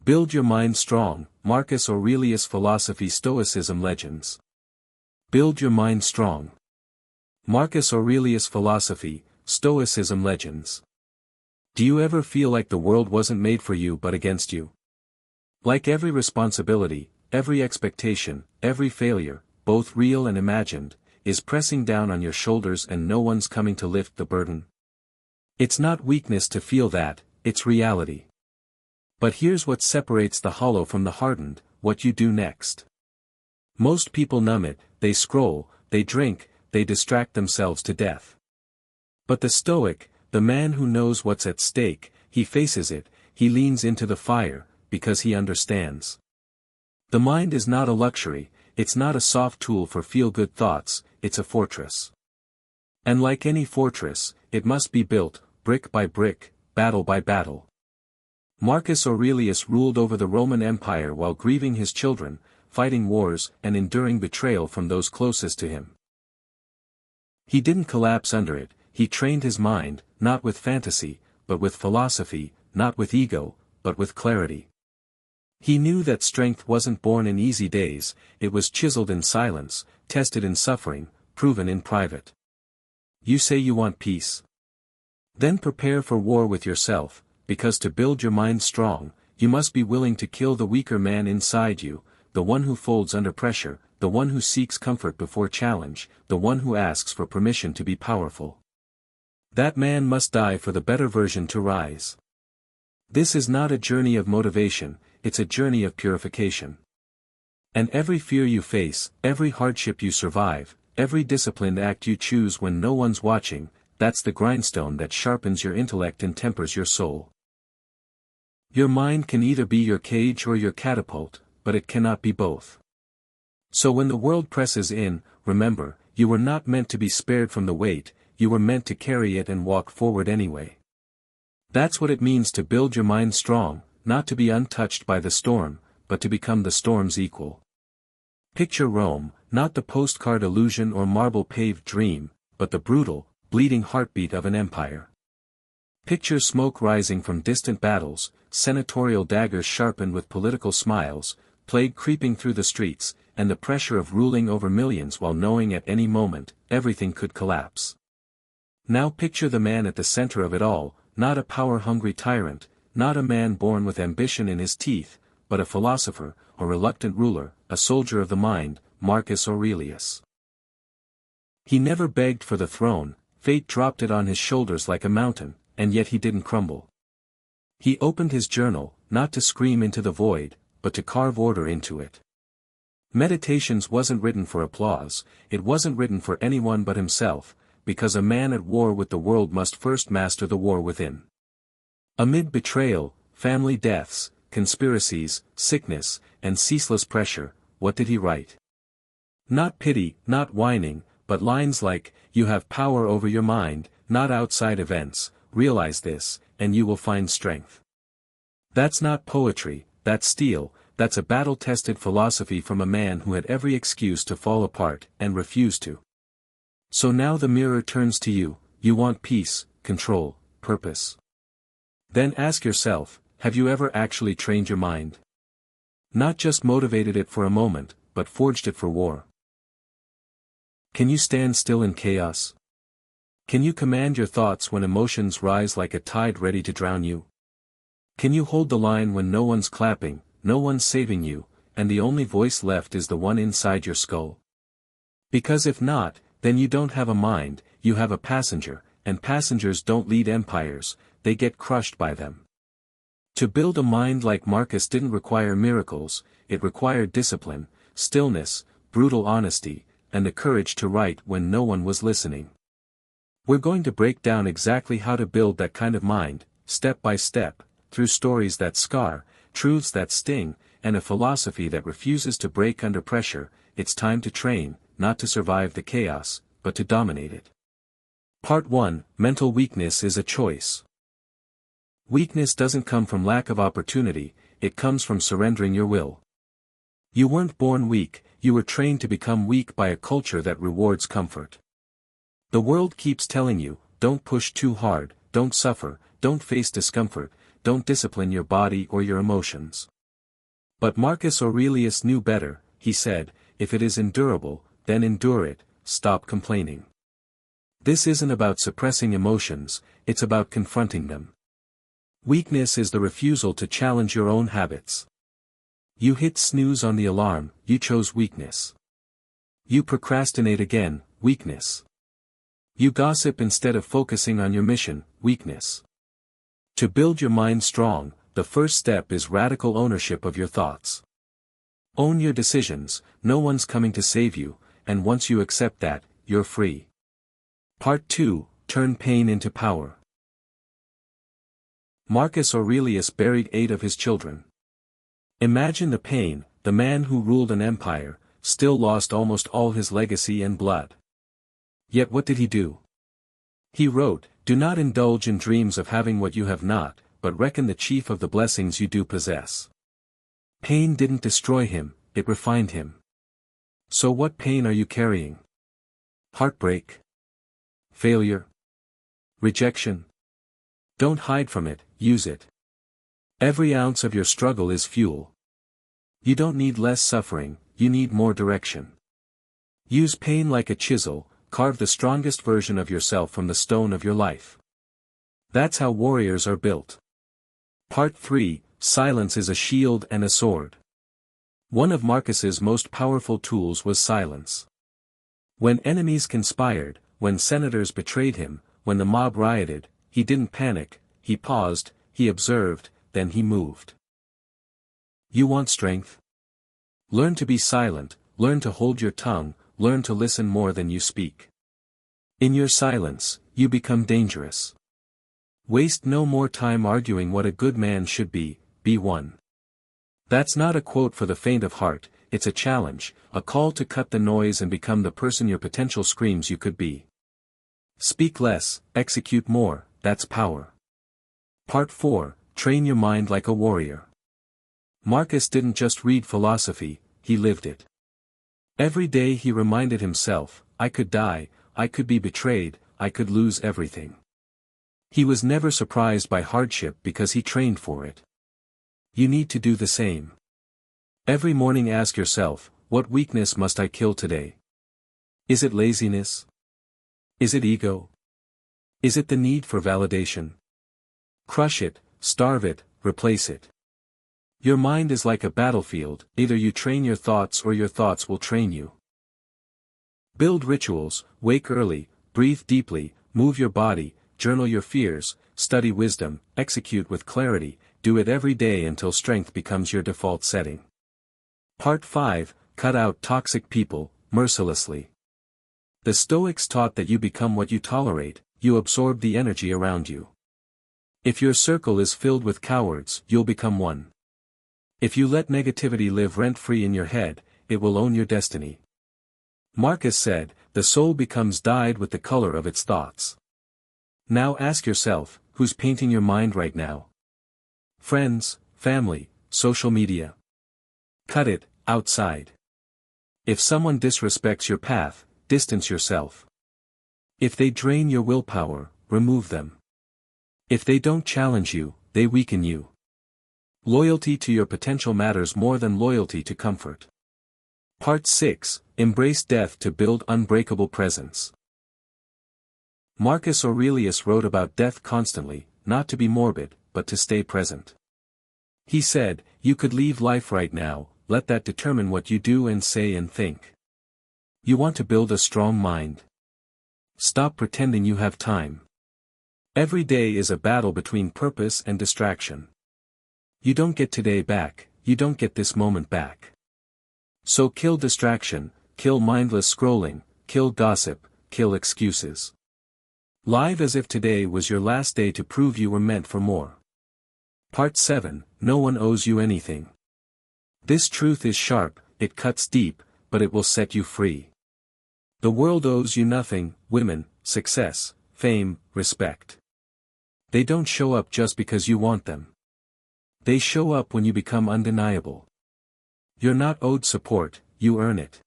Build your mind strong, Marcus Aurelius Philosophy Stoicism Legends. Build your mind strong. Marcus Aurelius Philosophy, Stoicism Legends. Do you ever feel like the world wasn't made for you but against you? Like every responsibility, every expectation, every failure, both real and imagined, is pressing down on your shoulders and no one's coming to lift the burden? It's not weakness to feel that, it's reality. But here's what separates the hollow from the hardened: what you do next. Most people numb it, they scroll, they drink, they distract themselves to death. But the Stoic, the man who knows what's at stake, he faces it, he leans into the fire, because he understands. The mind is not a luxury, it's not a soft tool for feel-good thoughts, it's a fortress. And like any fortress, it must be built, brick by brick, battle by battle. Marcus Aurelius ruled over the Roman Empire while grieving his children, fighting wars and enduring betrayal from those closest to him. He didn't collapse under it, he trained his mind, not with fantasy, but with philosophy, not with ego, but with clarity. He knew that strength wasn't born in easy days, it was chiseled in silence, tested in suffering, proven in private. You say you want peace? Then prepare for war with yourself, because to build your mind strong, you must be willing to kill the weaker man inside you, the one who folds under pressure, the one who seeks comfort before challenge, the one who asks for permission to be powerful. That man must die for the better version to rise. This is not a journey of motivation, it's a journey of purification. And every fear you face, every hardship you survive, every disciplined act you choose when no one's watching, that's the grindstone that sharpens your intellect and tempers your soul. Your mind can either be your cage or your catapult, but it cannot be both. So when the world presses in, remember, you were not meant to be spared from the weight, you were meant to carry it and walk forward anyway. That's what it means to build your mind strong, not to be untouched by the storm, but to become the storm's equal. Picture Rome, not the postcard illusion or marble-paved dream, but the brutal, bleeding heartbeat of an empire. Picture smoke rising from distant battles, senatorial daggers sharpened with political smiles, plague creeping through the streets, and the pressure of ruling over millions while knowing at any moment, everything could collapse. Now picture the man at the center of it all, not a power-hungry tyrant, not a man born with ambition in his teeth, but a philosopher, a reluctant ruler, a soldier of the mind, Marcus Aurelius. He never begged for the throne, fate dropped it on his shoulders like a mountain, and yet he didn't crumble. He opened his journal, not to scream into the void, but to carve order into it. Meditations wasn't written for applause, it wasn't written for anyone but himself, because a man at war with the world must first master the war within. Amid betrayal, family deaths, conspiracies, sickness, and ceaseless pressure, what did he write? Not pity, not whining, but lines like, "You have power over your mind, not outside events, realize this, and you will find strength." That's not poetry, that's steel, that's a battle-tested philosophy from a man who had every excuse to fall apart, and refused to. So now the mirror turns to you, you want peace, control, purpose. Then ask yourself, have you ever actually trained your mind? Not just motivated it for a moment, but forged it for war. Can you stand still in chaos? Can you command your thoughts when emotions rise like a tide ready to drown you? Can you hold the line when no one's clapping, no one's saving you, and the only voice left is the one inside your skull? Because if not, then you don't have a mind, you have a passenger, and passengers don't lead empires, they get crushed by them. To build a mind like Marcus didn't require miracles, it required discipline, stillness, brutal honesty, and the courage to write when no one was listening. We're going to break down exactly how to build that kind of mind, step by step, through stories that scar, truths that sting, and a philosophy that refuses to break under pressure. It's time to train, not to survive the chaos, but to dominate it. Part 1, Mental weakness is a choice. Weakness doesn't come from lack of opportunity, it comes from surrendering your will. You weren't born weak, you were trained to become weak by a culture that rewards comfort. The world keeps telling you, don't push too hard, don't suffer, don't face discomfort, don't discipline your body or your emotions. But Marcus Aurelius knew better. He said, if it is endurable, then endure it, stop complaining. This isn't about suppressing emotions, it's about confronting them. Weakness is the refusal to challenge your own habits. You hit snooze on the alarm, you chose weakness. You procrastinate again, weakness. You gossip instead of focusing on your mission, weakness. To build your mind strong, the first step is radical ownership of your thoughts. Own your decisions, no one's coming to save you, and once you accept that, you're free. Part 2, Turn Pain into Power. Marcus Aurelius buried 8 of his children. Imagine the pain. The man who ruled an empire, still lost almost all his legacy and blood. Yet what did he do? He wrote, do not indulge in dreams of having what you have not, but reckon the chief of the blessings you do possess. Pain didn't destroy him, it refined him. So what pain are you carrying? Heartbreak? Failure? Rejection? Don't hide from it, use it. Every ounce of your struggle is fuel. You don't need less suffering, you need more direction. Use pain like a chisel, carve the strongest version of yourself from the stone of your life. That's how warriors are built. Part 3, Silence is a shield and a sword. One of Marcus's most powerful tools was silence. When enemies conspired, when senators betrayed him, when the mob rioted, he didn't panic, he paused, he observed, then he moved. You want strength? Learn to be silent, learn to hold your tongue, learn to listen more than you speak. In your silence, you become dangerous. Waste no more time arguing what a good man should be one. That's not a quote for the faint of heart, it's a challenge, a call to cut the noise and become the person your potential screams you could be. Speak less, execute more, that's power. Part 4, Train your mind like a warrior. Marcus didn't just read philosophy, he lived it. Every day he reminded himself, I could die, I could be betrayed, I could lose everything. He was never surprised by hardship because he trained for it. You need to do the same. Every morning ask yourself, what weakness must I kill today? Is it laziness? Is it ego? Is it the need for validation? Crush it, starve it, replace it. Your mind is like a battlefield, either you train your thoughts or your thoughts will train you. Build rituals, wake early, breathe deeply, move your body, journal your fears, study wisdom, execute with clarity, do it every day until strength becomes your default setting. Part 5, Cut out toxic people, mercilessly. The Stoics taught that you become what you tolerate, you absorb the energy around you. If your circle is filled with cowards, you'll become one. If you let negativity live rent-free in your head, it will own your destiny. Marcus said, the soul becomes dyed with the color of its thoughts. Now ask yourself, who's painting your mind right now? Friends, family, social media. Cut it, outside. If someone disrespects your path, distance yourself. If they drain your willpower, remove them. If they don't challenge you, they weaken you. Loyalty to your potential matters more than loyalty to comfort. Part 6, Embrace death to build unbreakable presence. Marcus Aurelius wrote about death constantly, not to be morbid, but to stay present. He said, you could leave life right now, let that determine what you do and say and think. You want to build a strong mind? Stop pretending you have time. Every day is a battle between purpose and distraction. You don't get today back, you don't get this moment back. So kill distraction, kill mindless scrolling, kill gossip, kill excuses. Live as if today was your last day to prove you were meant for more. Part 7, No one owes you anything. This truth is sharp, it cuts deep, but it will set you free. The world owes you nothing, women, success, fame, respect. They don't show up just because you want them. They show up when you become undeniable. You're not owed support, you earn it.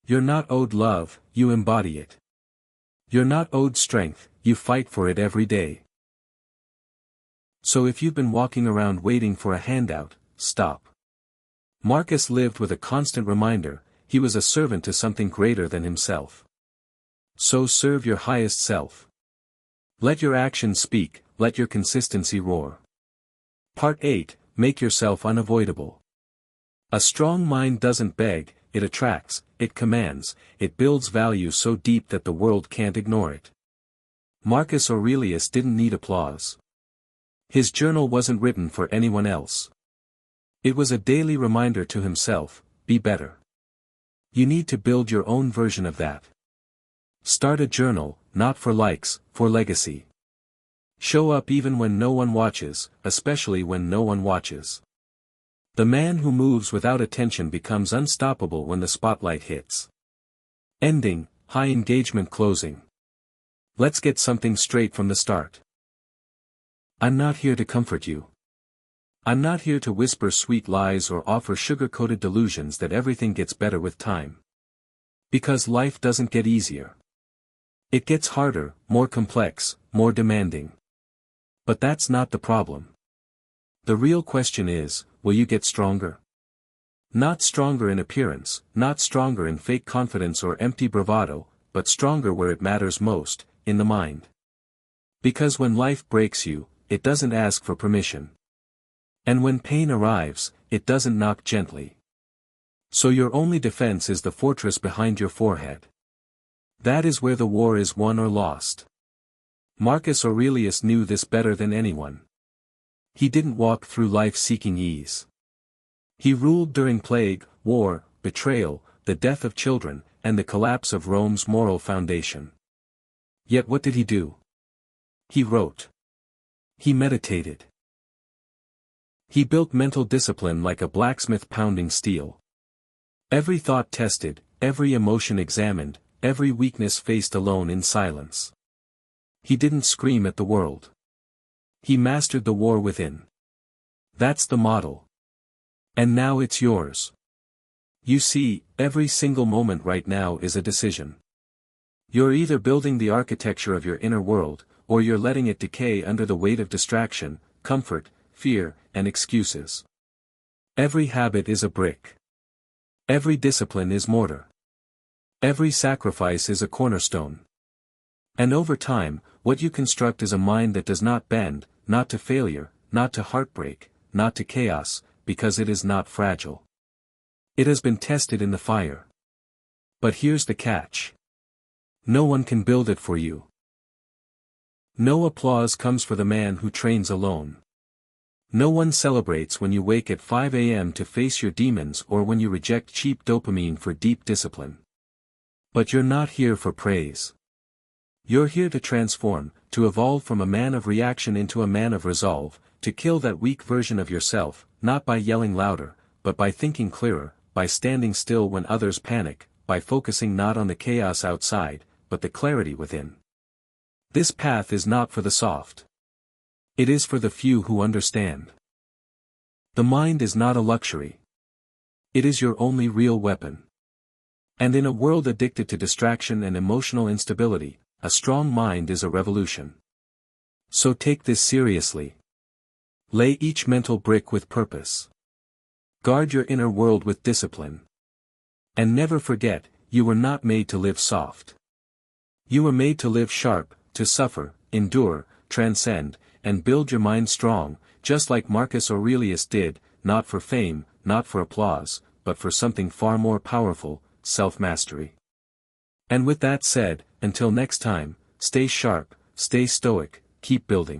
You're not owed love, you embody it. You're not owed strength, you fight for it every day. So if you've been walking around waiting for a handout, stop. Marcus lived with a constant reminder, he was a servant to something greater than himself. So serve your highest self. Let your actions speak, let your consistency roar. Part 8, Make yourself unavoidable. A strong mind doesn't beg, it attracts, it commands, it builds value so deep that the world can't ignore it. Marcus Aurelius didn't need applause. His journal wasn't written for anyone else. It was a daily reminder to himself, be better. You need to build your own version of that. Start a journal, not for likes, for legacy. Show up even when no one watches, especially when no one watches. The man who moves without attention becomes unstoppable when the spotlight hits. Ending, high engagement closing. Let's get something straight from the start. I'm not here to comfort you. I'm not here to whisper sweet lies or offer sugar-coated delusions that everything gets better with time. Because life doesn't get easier. It gets harder, more complex, more demanding. But that's not the problem. The real question is, will you get stronger? Not stronger in appearance, not stronger in fake confidence or empty bravado, but stronger where it matters most, in the mind. Because when life breaks you, it doesn't ask for permission. And when pain arrives, it doesn't knock gently. So your only defense is the fortress behind your forehead. That is where the war is won or lost. Marcus Aurelius knew this better than anyone. He didn't walk through life seeking ease. He ruled during plague, war, betrayal, the death of children, and the collapse of Rome's moral foundation. Yet what did he do? He wrote. He meditated. He built mental discipline like a blacksmith pounding steel. Every thought tested, every emotion examined, every weakness faced alone in silence. He didn't scream at the world. He mastered the war within. That's the model. And now it's yours. You see, every single moment right now is a decision. You're either building the architecture of your inner world, or you're letting it decay under the weight of distraction, comfort, fear, and excuses. Every habit is a brick. Every discipline is mortar. Every sacrifice is a cornerstone. And over time, what you construct is a mind that does not bend, not to failure, not to heartbreak, not to chaos, because it is not fragile. It has been tested in the fire. But here's the catch. No one can build it for you. No applause comes for the man who trains alone. No one celebrates when you wake at 5 a.m. to face your demons or when you reject cheap dopamine for deep discipline. But you're not here for praise. You're here to transform, to evolve from a man of reaction into a man of resolve, to kill that weak version of yourself, not by yelling louder, but by thinking clearer, by standing still when others panic, by focusing not on the chaos outside, but the clarity within. This path is not for the soft. It is for the few who understand. The mind is not a luxury. It is your only real weapon. And in a world addicted to distraction and emotional instability, a strong mind is a revolution. So take this seriously. Lay each mental brick with purpose. Guard your inner world with discipline. And never forget, you were not made to live soft. You were made to live sharp, to suffer, endure, transcend, and build your mind strong, just like Marcus Aurelius did, not for fame, not for applause, but for something far more powerful, self-mastery. And with that said, until next time, stay sharp, stay stoic, keep building.